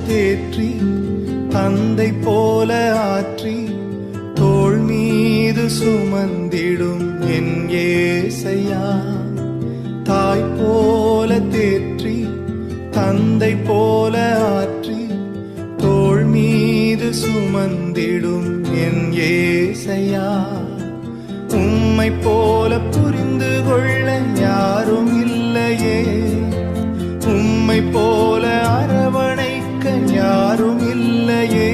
தேற்றி தந்தை போல ஆற்றி தோள் மீது சுமந்திடும் என் ஏசையா. தாய் போல தேற்றி தந்தை போல ஆற்றி தோள் மீது சுமந்திடும் என் ஏசையா. உம்மை போல புரிந்து கொள்ள யாரும் இல்லையே, உம்மை போல அரவணைக்க யாரும் இல்லையே,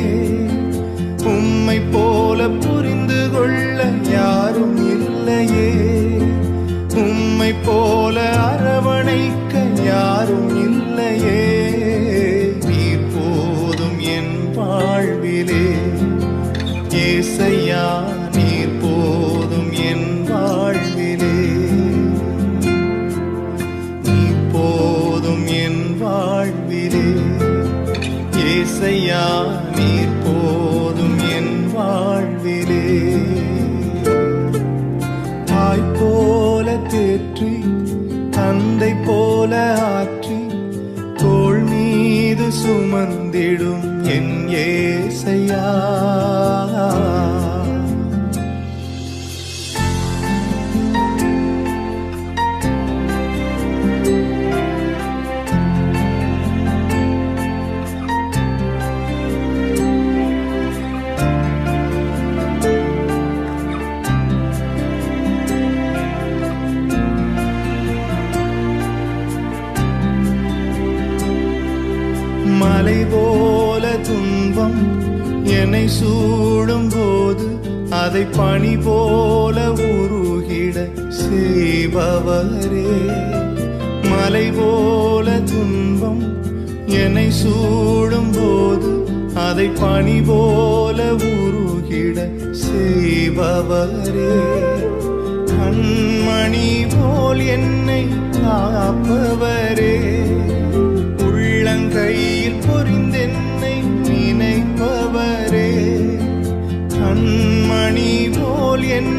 உம்மை போல புரிந்து கொள்ள யாரும் இல்லையே, உம்மை போல அரவணைக்க யாரும் இல்லையே. நீர் போதும் என் வாழ்விலே ஏசையா, நீர் போதும் என் வாழ்விலே, நீர் போதும் என் வாழ்விலே ஏசையா, நீர் போதும் என் வாழ்விலே. தாய் போல தேற்றி தந்தை போல ஆற்றி தோள் மீது சுமந்திடும் என் ஏசையா. மலை போல துன்பம் என்னை சூடும் போது அதை பனி போல உருகிட செய்பவரே. மலை போல துன்பம் என்னை சூடும் போது அதை பனி போல உருகிட செய்பவரே. கண்மணி போல் என்னை காப்பவரே, உள்ளங்கையில் பொறிந்தென்னை நினைப்பவரே. கண்மணி போல் என்னை